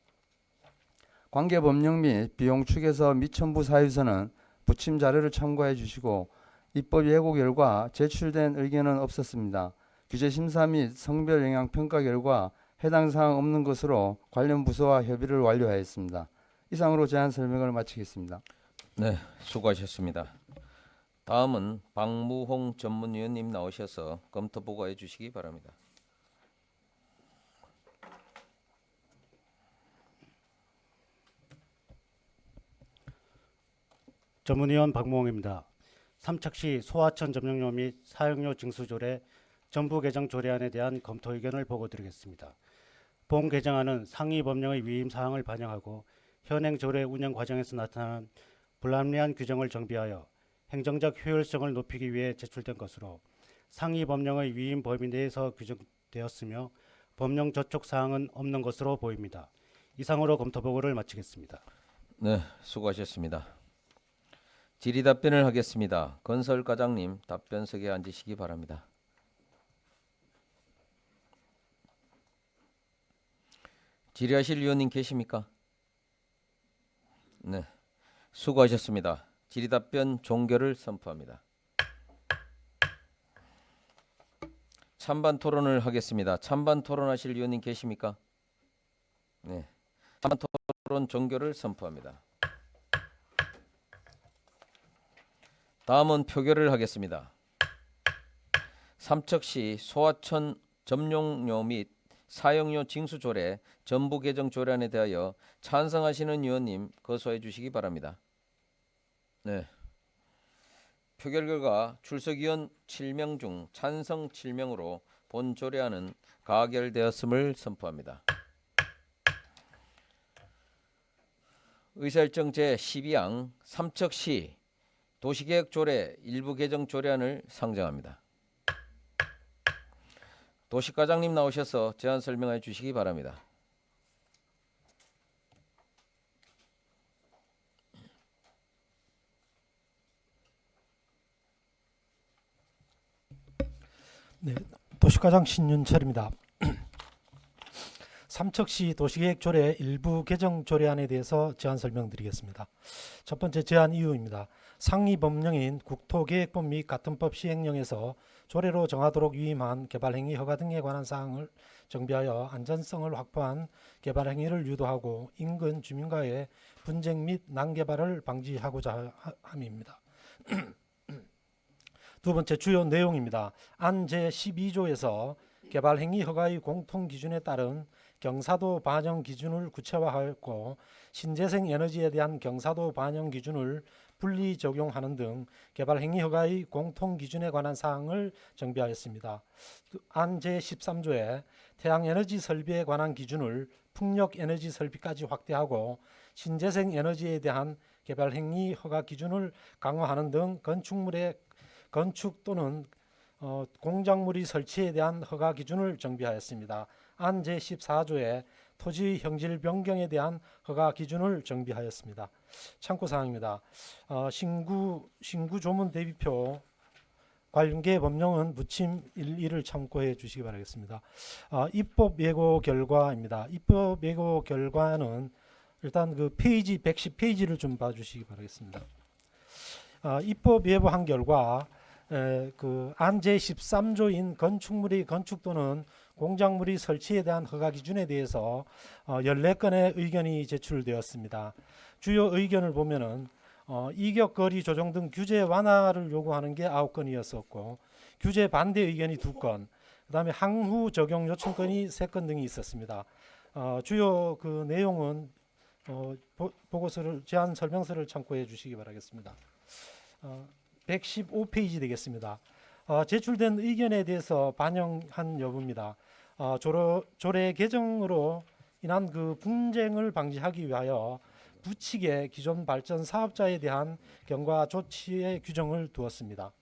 관계 법령 및 비용 축에서 미첨부 사유서는 부침 자료를 참고해 주시고 입법 예고 결과 제출된 의견은 없었습니다. 규제 심사 및 성별 영향 평가 결과 해당 사항 없는 것으로 관련 부서와 협의를 완료하였습니다. 이상으로 제안 설명을 마치겠습니다.
네, 수고하셨습니다. 다음은 박무홍 전문위원님 나오셔서 검토 보고해 주시기 바랍니다.
전문위원 박무홍입니다. 삼척시 소하천 점용료 및 사용료 징수조례 전부 개정 조례안에 대한 검토 의견을 보고드리겠습니다. 본 개정안은 상위 법령의 위임 사항을 반영하고 현행 조례 운영 과정에서 나타난 불합리한 규정을 정비하여 행정적 효율성을 높이기 위해 제출된 것으로 상위 법령의 위임 범위 내에서 규정되었으며 법령 저촉 사항은 없는 것으로 보입니다. 이상으로 검토 보고를 마치겠습니다.
네, 수고하셨습니다. 질의 답변을 하겠습니다. 건설과장님 답변석에 앉으시기 바랍니다. 질의하실 위원님 계십니까? 네, 수고하셨습니다. 질의 답변 종결을 선포합니다. 찬반 토론을 하겠습니다. 찬반 토론하실 위원님 계십니까? 네, 찬반 토론 종결을 선포합니다. 다음은 표결을 하겠습니다. 삼척시 소하천 점용료 및 사용료 징수 조례 전부 개정 조례안에 대하여 찬성하시는 위원님 거소해 주시기 바랍니다. 네. 표결 결과 출석위원 7명 중 찬성 7명으로 본 조례안은 가결되었음을 선포합니다. 의사일정 제12항 삼척시 도시계획 조례 일부 개정 조례안을 상정합니다. 도시과장님 나오셔서 제안 설명해 주시기 바랍니다.
네, 도시과장 신윤철입니다. 삼척시 도시계획 조례 일부 개정 조례안에 대해서 제안 설명드리겠습니다. 첫 번째 제안 이유입니다. 상위 법령인 국토계획법 및 같은 법 시행령에서 조례로 정하도록 위임한 개발행위 허가 등에 관한 사항을 정비하여 안전성을 확보한 개발행위를 유도하고 인근 주민과의 분쟁 및 난개발을 방지하고자 함입니다. 두 번째 주요 내용입니다. 안 제12조에서 개발행위 허가의 공통기준에 따른 경사도 반영 기준을 구체화하였고 신재생 에너지에 대한 경사도 반영 기준을 분리 적용하는 등 개발행위 허가의 공통기준에 관한 사항을 정비하였습니다. 안 제13조에 태양에너지 설비에 관한 기준을 풍력에너지 설비까지 확대하고 신재생 에너지에 대한 개발행위 허가 기준을 강화하는 등 건축 또는 공작물의 설치에 대한 허가 기준을 정비하였습니다. 안 제14조에 토지 형질 변경에 대한 허가 기준을 정비하였습니다. 참고사항입니다. 신구 조문 대비표 관계 법령은 무침 1.1을 참고해 주시기 바라겠습니다. 입법 예고 결과입니다. 입법 예고 결과는 일단 그 페이지 110페이지를 좀 봐주시기 바라겠습니다. 입법 예고한 결과 그 안 제13조인 건축물의 건축 또는 공작물의 설치에 대한 허가 기준에 대해서 14건의 의견이 제출되었습니다. 주요 의견을 보면은 이격거리 조정 등 규제 완화를 요구하는 게 9건이었었고 규제 반대 의견이 2건, 그다음에 항후 적용 요청건이 3건 등이 있었습니다. 주요 그 내용은 보고서를 제안 설명서를 참고해 주시기 바라겠습니다. 115페이지 되겠습니다. 제출된 의견에 대해서 반영한 여부입니다. 조례 개정으로 인한 그 분쟁을 방지하기 위하여 부칙에 기존 발전 사업자에 대한 경과 조치의 규정을 두었습니다.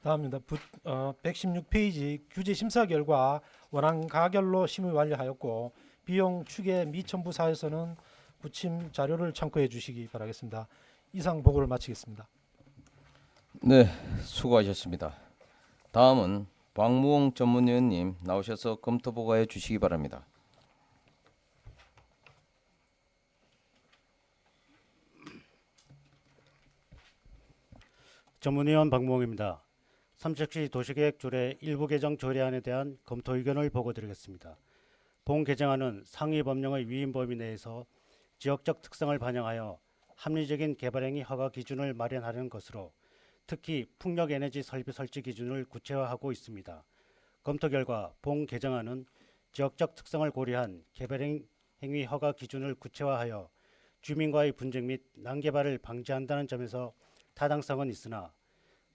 다음입니다. 116페이지 규제 심사 결과 원안 가결로 심의 완료하였고 비용 추계 미첨부 사에서는 부침 자료를 참고해 주시기 바라겠습니다. 이상 보고를 마치겠습니다.
네, 수고하셨습니다. 다음은 박무홍 전문위원님 나오셔서 검토 보고해 주시기 바랍니다.
전문위원 박무홍입니다. 삼척시 도시계획 조례 일부 개정 조례안에 대한 검토 의견을 보고드리겠습니다. 본 개정안은 상위 법령의 위임 범위 내에서 지역적 특성을 반영하여 합리적인 개발행위 허가 기준을 마련하는 것으로 특히 풍력에너지 설비 설치 기준을 구체화하고 있습니다. 검토 결과 본 개정안은 지역적 특성을 고려한 개발행위 허가 기준을 구체화하여 주민과의 분쟁 및 난개발을 방지한다는 점에서 타당성은 있으나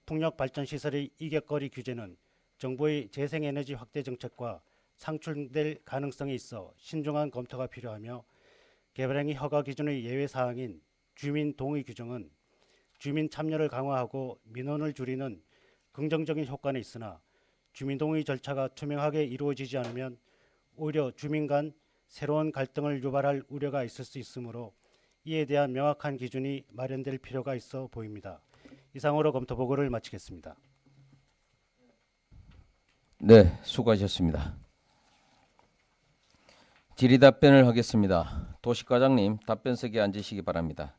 풍력발전시설의 이격거리 규제는 정부의 재생에너지 확대 정책과 상충될 가능성이 있어 신중한 검토가 필요하며 개발행위 허가 기준의 예외사항인 주민 동의 규정은 주민 참여를 강화하고 민원을 줄이는 긍정적인 효과는 있으나 주민 동의 절차가 투명하게 이루어지지 않으면 오히려 주민 간 새로운 갈등을 유발할 우려가 있을 수 있으므로 이에 대한 명확한 기준이 마련될 필요가 있어 보입니다. 이상으로 검토 보고를 마치겠습니다.
네, 수고하셨습니다. 질의 답변을 하겠습니다. 도시과장님 답변석에 앉으시기 바랍니다.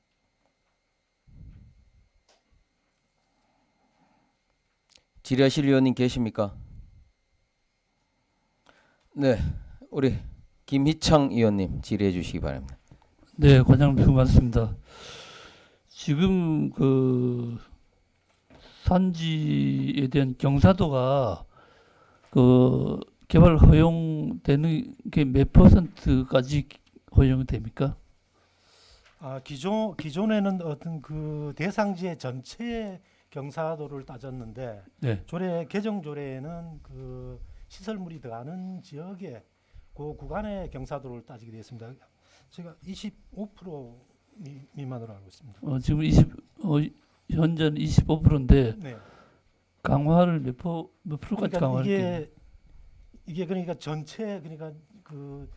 질의하실 위원님 계십니까? 네, 우리 김희창 의원님 질의해 주시기 바랍니다.
네, 과장님 수고 많습니다. 지금 그 산지에 대한 경사도가 그 개발 허용되는 게 몇 %까지 허용됩니까?
기존에는 어떤 그 대상지의 전체 경사도를 따졌는데
네.
조례 개정 조례에는 그 시설물이 들어가는 지역의 그 구간의 경사도를 따지게 되었습니다. 제가 25% 미만으로 알고 있습니다.
지금 현재는 25%인데
네.
강화를 몇 프로까지
그러니까
강화할게요?
이게 그러니까 전체 그러니까 그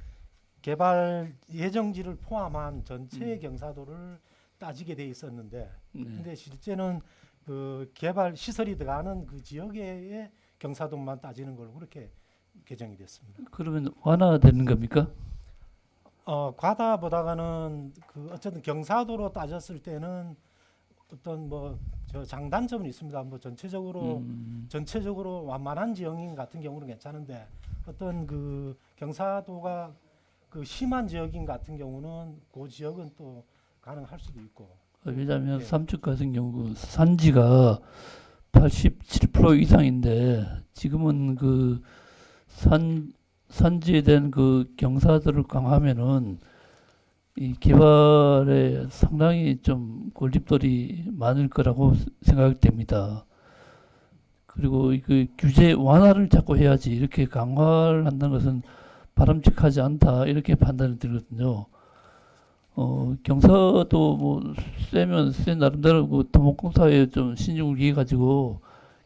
개발 예정지를 포함한 전체 경사도를 따지게 돼 있었는데, 근데 실제는 그 개발 시설이 들어가는 그 지역의 경사도만 따지는 걸로 그렇게 개정이 됐습니다.
그러면 완화되는 겁니까?
과다보다가는 그 어쨌든 경사도로 따졌을 때는 어떤 뭐 저 장단점은 있습니다. 뭐 전체적으로 완만한 지역인 같은 경우는 괜찮은데 어떤 그 경사도가 그 심한 지역인 같은 경우는 그 지역은 또 가능할 수도 있고.
왜냐하면
예.
삼척 같은 경우 산지가 87% 이상인데 지금은 그 산지에 대한 그 경사도를 강화하면은 이 개발에 상당히 좀 골칫돌이 많을 거라고 생각됩니다. 그리고 그 규제 완화를 자꾸 해야지 이렇게 강화를 한다는 것은 바람직하지 않다 이렇게 판단이 들거든요. 경사도 뭐 세면 센 나름대로 그 토목공사에 좀 신중을 기해 가지고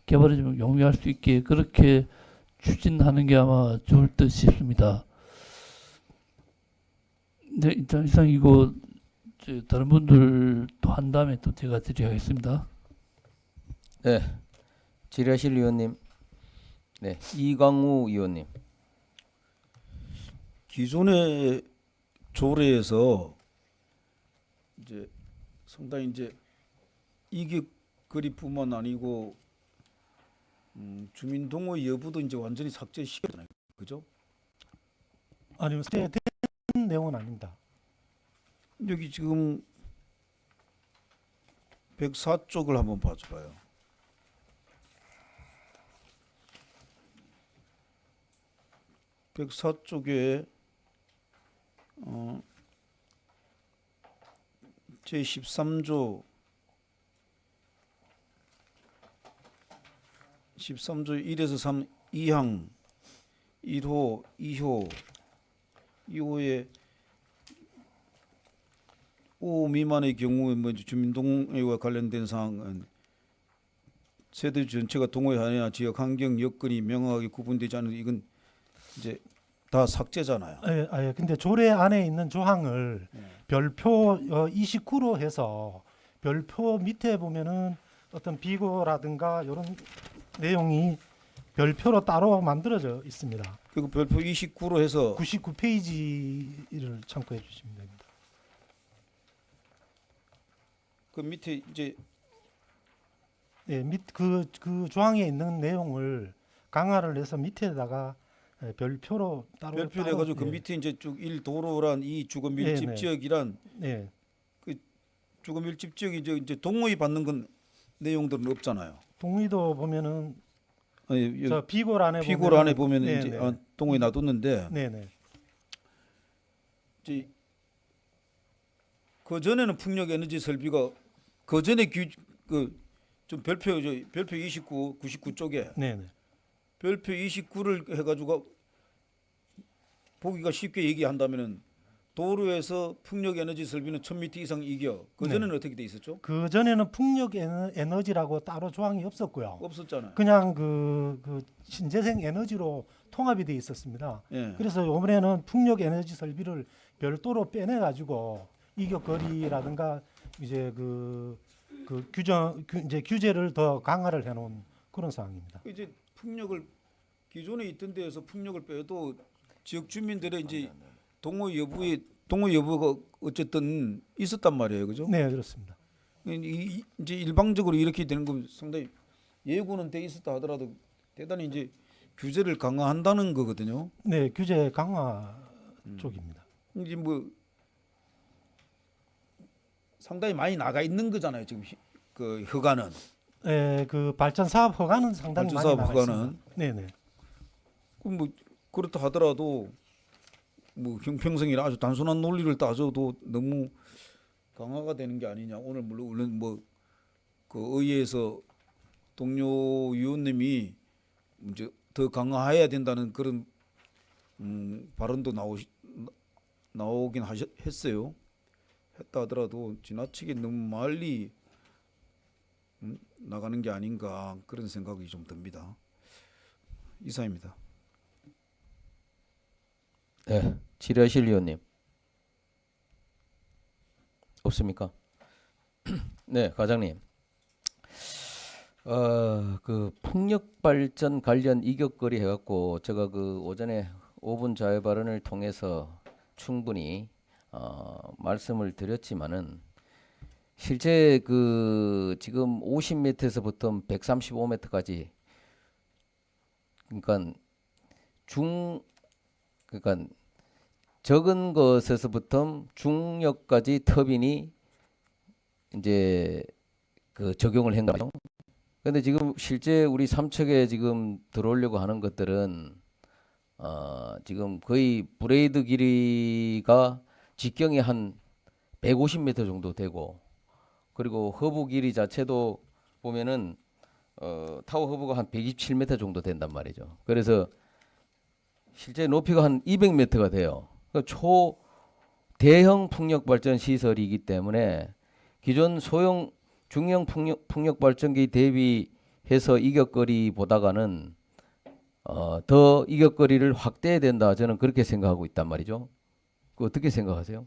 개발을 좀 용이할 수 있게 그렇게 추진하는 게 아마 좋을 듯 싶습니다. 네, 일단 이상 이거 다른 분들 또 한 다음에 또 제가 드리겠습니다.
네, 질의하실 의원님. 네, 이광우 의원님.
기존의 조례에서 이제 상당히 이제 이익거리뿐만 아니고 주민 동의 여부도 이제 완전히 삭제시켰잖아요, 그죠?
아니요, 삭제된 내용은 아닙니다.
여기 지금 104쪽을 한번 봐줘봐요. (104쪽에) 제13조 1에서 3 2항 1호 2호에 5 미만의 경우에 뭐 주민동의와 관련된 사항은 세대 전체가 동의하느냐 지역 환경 여건이 명확하게 구분되지 않는 이건 이제 다 삭제잖아요.
예. 근데 조례 안에 있는 조항을 별표 29로 해서 별표 밑에 보면은 어떤 비고라든가 이런 내용이 별표로 따로 만들어져 있습니다.
그리고 별표 29로 해서
99페이지를 참고해 주시면 됩니다.
그 밑에 이제
그 조항에 있는 내용을 강화를 해서 밑에다가 별표로 따로
별표를 해가지고 그 밑에 이제 쭉 1도로란 2 주거 밀집 지역이란 그 주거 밀집 지역이 이제 동의 받는 건 내용들은 없잖아요.
동의도 보면은
아니,
저 비골 안에
보면 이제 동의 놔뒀는데 이제 그 전에는 풍력 에너지 설비가 그 전에 좀 별표 29 99쪽에 별표 29를 해가지고 보기가 쉽게 얘기한다면은 도로에서 풍력 에너지 설비는 1000m 이상 이겨. 그 전에는 어떻게 돼 있었죠?
그 전에는 풍력 에너지라고 따로 조항이 없었고요.
없었잖아요.
그냥 그 신재생 에너지로 통합이 돼 있었습니다.
예.
그래서 이번에는 풍력 에너지 설비를 별도로 빼내 가지고 이격거리라든가 이제 그 이제 규제를 더 강화를 해놓은 그런 상황입니다.
이제 풍력을 기존에 있던 데에서 풍력을 빼도 지역 주민들의 이제 동의 여부가 어쨌든 있었단 말이에요, 그죠?
네, 그렇습니다.
이제 일방적으로 이렇게 되는 건 상당히 예고는 돼 있었다 하더라도 대단히 이제 규제를 강화한다는 거거든요.
네, 규제 강화 쪽입니다.
이제 뭐 상당히 많이 나가 있는 거잖아요, 지금 그 허가는.
네, 그 발전 사업 허가는 상당히 많이 나가 있습니다. 네네.
그럼 뭐 그렇다 하더라도 뭐 형평성이라 아주 단순한 논리를 따져도 너무 강화가 되는 게 아니냐. 오늘 물론 뭐 그 의회에서 동료 위원님이 이제 더 강화해야 된다는 그런 발언도 나오긴 했어요. 했다 하더라도 지나치게 너무 멀리 나가는 게 아닌가 그런 생각이 좀 듭니다. 이상입니다.
네, 질의하실 의원님. 없습니까? 네, 과장님. 그 풍력 발전 관련 이격거리 해갖고 제가 그 오전에 5분 자유 발언을 통해서 충분히 말씀을 드렸지만은 실제 그 지금 50m에서부터 135m까지 그러니까 그러니까 적은 것에서부터 중력까지 터빈이 이제 그 적용을 한 거죠. 근데 지금 실제 우리 삼척에 지금 들어오려고 하는 것들은 지금 거의 브레이드 길이가 직경이 한 150m 정도 되고, 그리고 허브 길이 자체도 보면은 타워 허브가 한 127m 정도 된단 말이죠. 그래서 실제 높이가 한 200m가 돼요. 그러니까 대형 풍력 발전 시설이기 때문에 기존 소형 중형 풍력 발전기 대비해서 이격거리보다가는 더 이격거리를 확대해야 된다. 저는 그렇게 생각하고 있단 말이죠. 그 어떻게 생각하세요?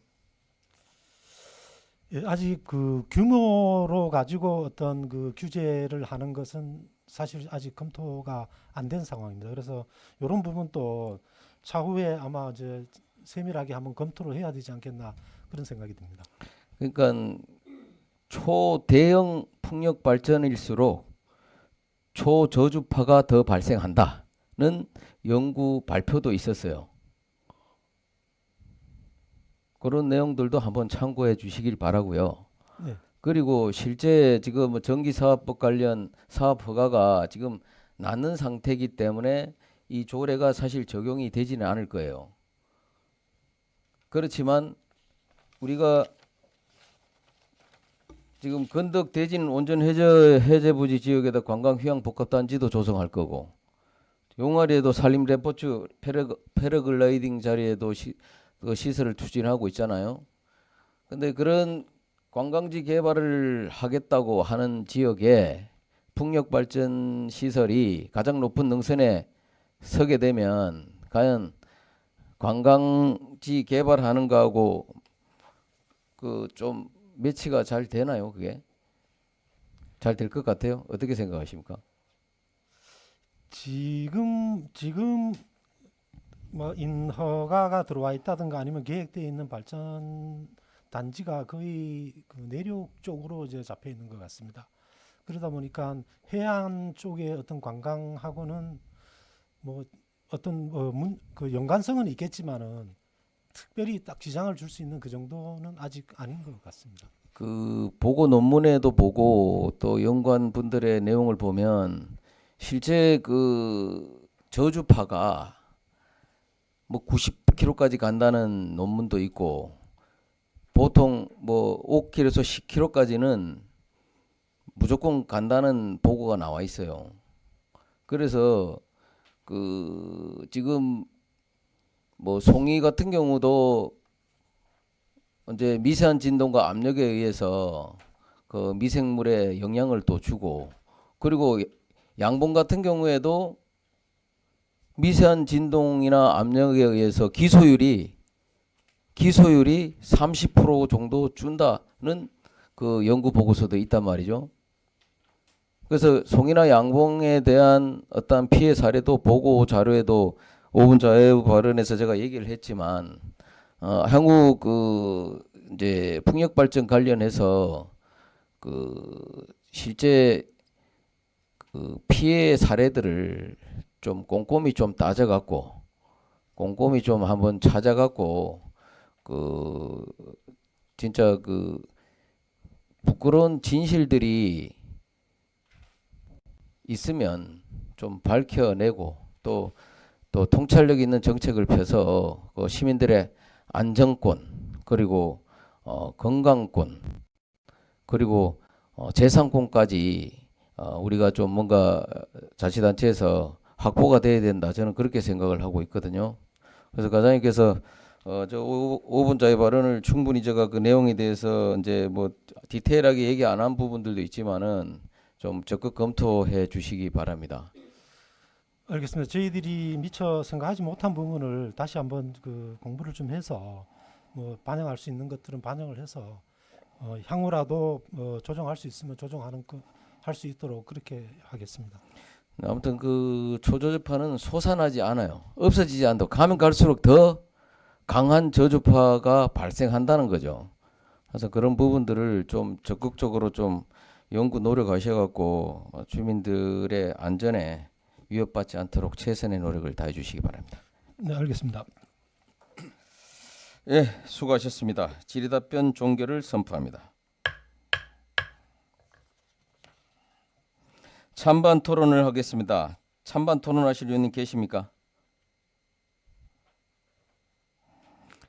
예, 아직 그 규모로 가지고 어떤 그 규제를 하는 것은 사실 아직 검토가 안 된 상황입니다. 그래서 이런 부분도 차후에 아마 이제 세밀하게 한번 검토를 해야 되지 않겠나 그런 생각이 듭니다.
그러니까 초대형 풍력 발전일수록 초저주파가 더 발생한다는 연구 발표도 있었어요. 그런 내용들도 한번 참고해 주시길 바라고요.
네.
그리고 실제 지금 뭐 전기사업법 관련 사업 허가가 지금 나는 상태이기 때문에 이 조례가 사실 적용이 되지는 않을 거예요. 그렇지만 우리가 지금 건덕 대진 온전 해제부지 지역에다 관광 휴양 복합단지도 조성할 거고, 용화리에도 산림 레포츠 패러글라이딩 자리에도 시설을 추진하고 있잖아요. 근데 그런 관광지 개발을 하겠다고 하는 지역에 풍력 발전 시설이 가장 높은 능선에 서게 되면 과연 관광지 개발하는 거하고 그 좀 매치가 잘 되나요? 그게 잘 될 것 같아요? 어떻게 생각하십니까?
지금 뭐 인허가가 들어와 있다든가 아니면 계획되어 있는 발전 단지가 거의 그 내륙 쪽으로 이제 잡혀 있는 것 같습니다. 그러다 보니까 해안 쪽의 어떤 관광하고는 뭐 어떤 그 연관성은 있겠지만은 특별히 딱 지장을 줄 수 있는 그 정도는 아직 아닌 것 같습니다.
그 보고 논문에도 보고 또 연구한 분들의 내용을 보면 실제 그 저주파가 뭐 90km까지 간다는 논문도 있고, 보통 뭐 5km에서 10km까지는 무조건 간다는 보고가 나와 있어요. 그래서 그 지금 뭐 송이 같은 경우도 이제 미세한 진동과 압력에 의해서 그 미생물에 영향을 또 주고, 그리고 양봉 같은 경우에도 미세한 진동이나 압력에 의해서 기소율이 30% 정도 준다는 그 연구 보고서도 있단 말이죠. 그래서 송이나 양봉에 대한 어떤 피해 사례도 보고 자료에도 5분 자유 발언에서 제가 얘기를 했지만 향후 그 이제 풍력 발전 관련해서 그 실제 그 피해 사례들을 좀 꼼꼼히 좀 따져갖고 꼼꼼히 좀 한번 찾아갖고 그 진짜 그 부끄러운 진실들이 있으면 좀 밝혀내고 또 통찰력 있는 정책을 펴서 그 시민들의 안정권 그리고 건강권 그리고 재산권까지 우리가 좀 뭔가 자치단체에서 확보가 돼야 된다. 저는 그렇게 생각을 하고 있거든요. 그래서 과장님께서 저 5분짜리 발언을 충분히 제가 그 내용에 대해서 이제 뭐 디테일하게 얘기 안 한 부분들도 있지만은 좀 적극 검토해 주시기 바랍니다.
알겠습니다. 저희들이 미처 생각하지 못한 부분을 다시 한번 그 공부를 좀 해서 뭐 반영할 수 있는 것들은 반영을 해서 향후라도 조정할 수 있으면 조정하는 할 수 있도록 그렇게 하겠습니다.
아무튼 그 초저주파는 솟아나지 않아요. 없어지지 않고 가면 갈수록 더 강한 저주파가 발생한다는 거죠. 그래서 그런 부분들을 좀 적극적으로 좀 연구 노력하셔갖고 주민들의 안전에 위협받지 않도록 최선의 노력을 다해 주시기 바랍니다.
네, 알겠습니다.
예, 수고하셨습니다. 질의답변 종결을 선포합니다. 찬반 토론을 하겠습니다. 찬반 토론하실 의원님 계십니까?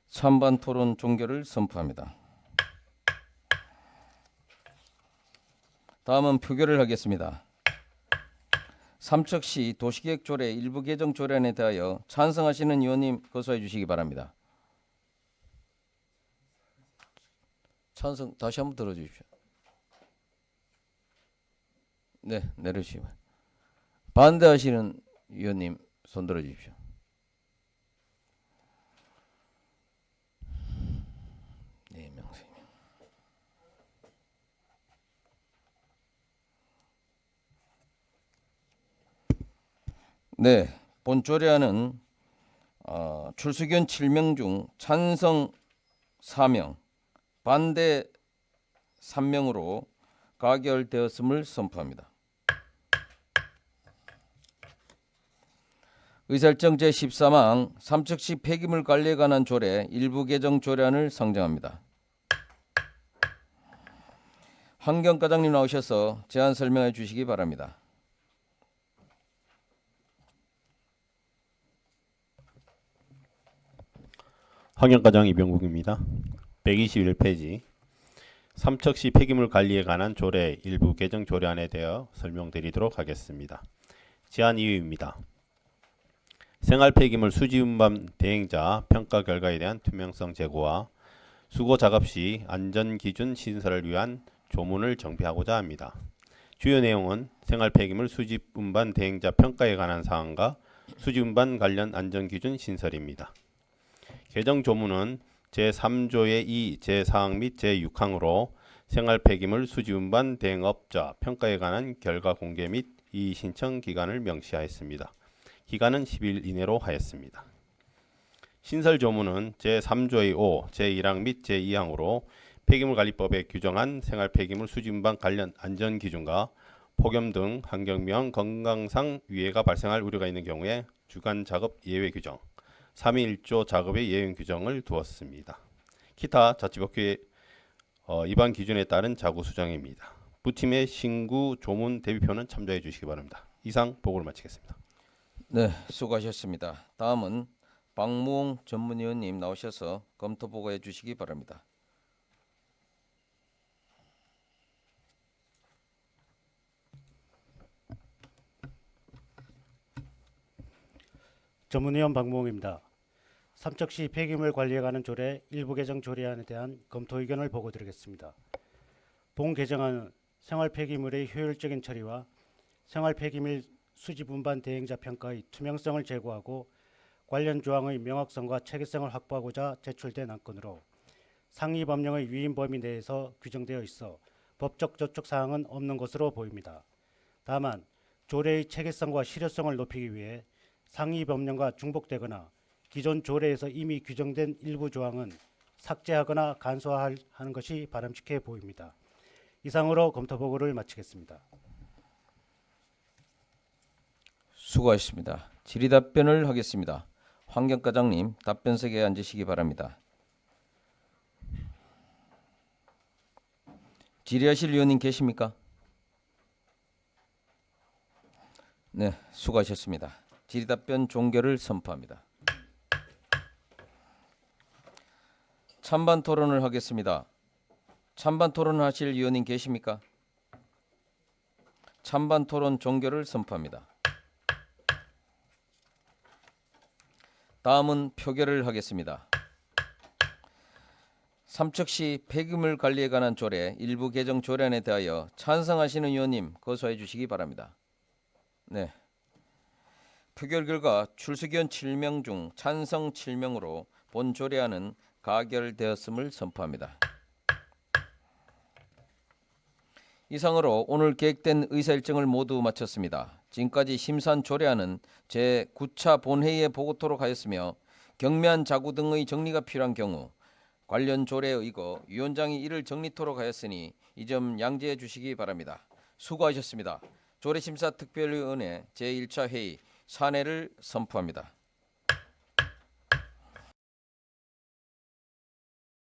찬반 토론 종결을 선포합니다. 다음은 표결을 하겠습니다. 삼척시 도시계획 조례 일부 개정 조례안에 대하여 찬성하시는 의원님 거소해 주시기 바랍니다. 찬성 다시 한번 들어주십시오. 네, 내려주시기 바랍니다. 반대하시는 의원님 손 들어주십시오. 네, 명세. 네, 본 조례안은 출석의원 7명 중 찬성 4명, 반대 3명으로 가결되었음을 선포합니다. 의사일정 제14망 삼척시 폐기물 관리에 관한 조례 일부 개정 조례안을 상정합니다. 환경과장님 나오셔서 제안 설명해 주시기 바랍니다.
환경과장 이병국입니다. 121페이지 삼척시 폐기물 관리에 관한 조례 일부 개정 조례안에 대해 설명드리도록 하겠습니다. 제안 이유입니다. 생활 폐기물 수지 운반 대행자 평가 결과에 대한 투명성 제고와 수거 작업 시 안전 기준 신설을 위한 조문을 정비하고자 합니다. 주요 내용은 생활 폐기물 수지 운반 대행자 평가에 관한 사항과 수지 운반 관련 안전 기준 신설입니다. 개정 조문은 제3조의 2 제4항 및 제6항으로 생활 폐기물 수지 운반 대행업자 평가에 관한 결과 공개 및 이의 신청 기간을 명시하였습니다. 기간은 10일 이내로 하였습니다. 신설 조문은 제3조의 5 제1항 및 제2항으로 폐기물관리법에 규정한 생활 폐기물 수지 운반 관련 안전 기준과 폭염 등 환경명 건강상 위해가 발생할 우려가 있는 경우에 주간 작업 예외 규정 3위 1조 작업의 예외 규정을 두었습니다. 기타 자치법규의 위반 기준에 따른 자구 수정입니다. 부팀의 신구 조문 대비표는 참조해 주시기 바랍니다. 이상 보고를 마치겠습니다.
네, 수고하셨습니다. 다음은 박무홍 전문위원님 나오셔서 검토 보고해 주시기 바랍니다.
전문위원 박무홍입니다. 삼척시 폐기물 관리에 관한 조례 일부 개정 조례안에 대한 검토 의견을 보고드리겠습니다. 본 개정안은 생활 폐기물의 효율적인 처리와 생활 폐기물 수집 운반 대행자 평가의 투명성을 제고하고 관련 조항의 명확성과 체계성을 확보하고자 제출된 안건으로 상위 법령의 위임 범위 내에서 규정되어 있어 법적 저촉 사항은 없는 것으로 보입니다. 다만 조례의 체계성과 실효성을 높이기 위해 상위 법령과 중복되거나 기존 조례에서 이미 규정된 일부 조항은 삭제하거나 간소화하는 것이 바람직해 보입니다. 이상으로 검토 보고를 마치겠습니다.
수고하셨습니다. 질의답변을 하겠습니다. 환경과장님 답변석에 앉으시기 바랍니다. 질의하실 의원님 계십니까? 네, 수고하셨습니다. 질의답변 종결을 선포합니다. 찬반 토론을 하겠습니다. 찬반 토론을 하실 의원님 계십니까? 찬반 토론 종결을 선포합니다. 다음은 표결을 하겠습니다. 삼척시 폐기물 관리에 관한 조례 일부 개정 조례안에 대하여 찬성하시는 의원님 거소해 주시기 바랍니다. 네. 표결 결과 출석의원 7명 중 찬성 7명으로 본 조례안은 가결되었음을 선포합니다. 이상으로 오늘 계획된 의사 일정을 모두 마쳤습니다. 지금까지 심산 조례안은 제9차 본회의에 보고토록 하였으며 경미한 자구 등의 정리가 필요한 경우 관련 조례에 의거 위원장이 이를 정리토록 하였으니 이 점 양지해 주시기 바랍니다. 수고하셨습니다. 조례심사특별위원회 제1차 회의 산회를 선포합니다.